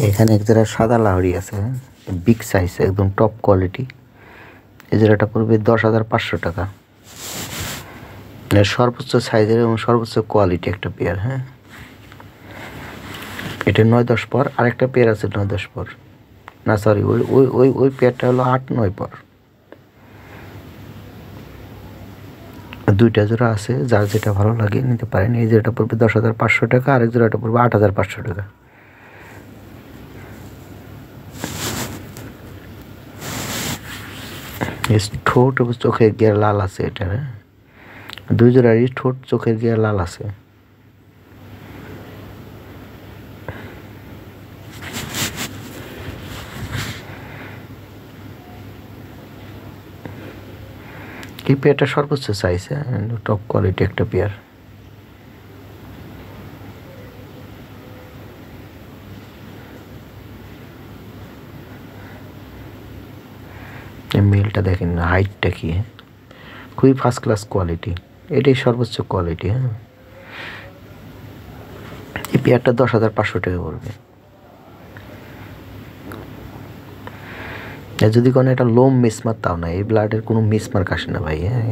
এখানে এক জোড়া সাদা লাহরি আছে, বিগ সাইজ, একদম টপ কোয়ালিটি। এই জোড়াটা পড়বে 10,500 টাকা। সর্বোচ্চ সাইজের এবং সর্বোচ্চ কোয়ালিটি একটা পেয়ার। হ্যাঁ, এটা 9-10 পর। আরেকটা পেয়ার আছে 9-10 পর, না সরি, ওই ওই ওই ওই পেয়ারটা হলো 8-9 পর। দুইটা জোড়া আছে, যার যেটা ভালো লাগে নিতে পারেন। এই জোড়াটা পড়বে 10,500 টাকা, আরেক জোড়াটা পড়বে 8,500 টাকা। ঠোঁট এবং চোখের গিয়ার লাল আছে এটা। হ্যাঁ, দুই জোড়ারই ঠোঁট চোখের গিয়ার লাল আছে। এই পেয়ারটা সর্বোচ্চ সাইজ, টপ কোয়ালিটি একটা পেয়ার। মেলটা দেখেন না, হাইটটা কি, খুবই ফার্স্ট ক্লাস কোয়ালিটি, এটাই সর্বোচ্চ কোয়ালিটি। হ্যাঁ, এই পেয়ারটা 10,500 টাকা পড়বে। যদি কোনো একটা লোম মিসমার্ক, তাও না, এই ব্লাডের কোনো মিসমার্ক আসে না ভাই। হ্যাঁ,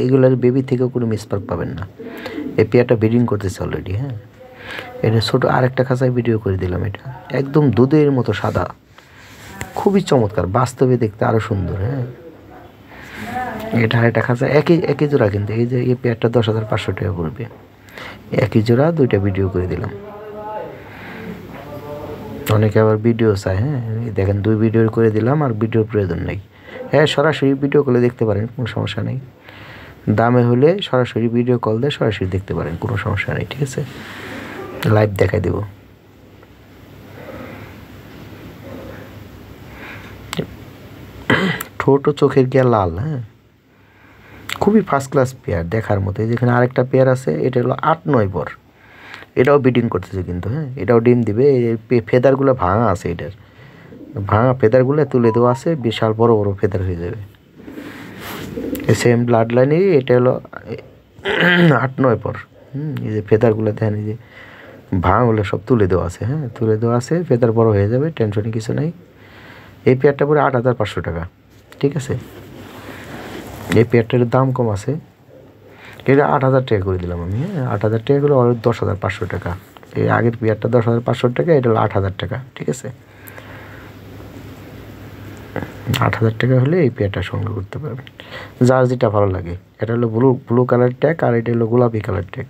এইগুলার বেবি থেকেও কোনো মিসমার্ক পাবেন না। এই পেয়ারটা ব্রিডিং করতেছে অলরেডি। হ্যাঁ, এটা ছোটো আরেকটা খাঁচায় ভিডিও করে দিলাম। এটা একদম দুধের মতো সাদা, খুবই চমৎকার, বাস্তবে দেখতে আরও সুন্দর। হ্যাঁ, এটা আরেকটা খাঁচা, একই জোড়া, কিন্তু এই যে এই পেয়ারটা 10,500 টাকা পড়বে। একই জোড়া, দুইটা ভিডিও করে দিলাম। অনেকে আবার ভিডিও চায়। হ্যাঁ, দেখেন, 2 ভিডিও করে দিলাম, আর ভিডিওর প্রয়োজন নেই। হ্যাঁ, সরাসরি ভিডিও কলে দেখতে পারেন, কোনো সমস্যা নেই। দামে হলে সরাসরি ভিডিও কল দিয়ে সরাসরি দেখতে পারেন, কোনো সমস্যা নেই। ঠিক আছে, লাইভ দেখাই দেব। ঠোঁট ও চোখের গিয়া লাল। হ্যাঁ, খুবই ফার্স্ট ক্লাস পেয়ার, দেখার মতো। যেখানে আরেকটা পেয়ার আছে, এটা হলো 8-9 পর। এটাও ব্রিডিং করতেছে কিন্তু। হ্যাঁ, এটাও ডিম দিবে। এই ফেদারগুলো ভাঙা আছে, এটার ভাঙা ফেদারগুলো তুলে দেওয়া আছে, বিশাল বড় বড় ফেদার হয়ে যাবে। সেম ব্লাড লাইনে এটা হলো 8-9 পর। এই যে ফেদারগুলো দেখেন, এই যে ভাঙাগুলো সব তুলে দেওয়া আছে। হ্যাঁ, তুলে দেওয়া আছে, ফেদার বড় হয়ে যাবে, টেনশনে কিছু নেই। এই পেয়ারটা পরে 8,500 টাকা। ঠিক আছে, এই পেয়ারটার দাম কম আছে, এটা 8,000 টাকা করে দিলাম আমি। হ্যাঁ, 8,000 টাকা করে, আর 10,500 টাকা। এই আগের পেয়ারটা 10,500 টাকা, এটা হলো 8,000 টাকা। ঠিক আছে, 8,000 টাকা হলে এই পেয়ারটা সংগ্রহ করতে পারবেন, যার যেটা ভালো লাগে। এটা হলো ব্লু কালার ট্যাগ, আর এটা হলো গোলাপি কালার ট্যাগ।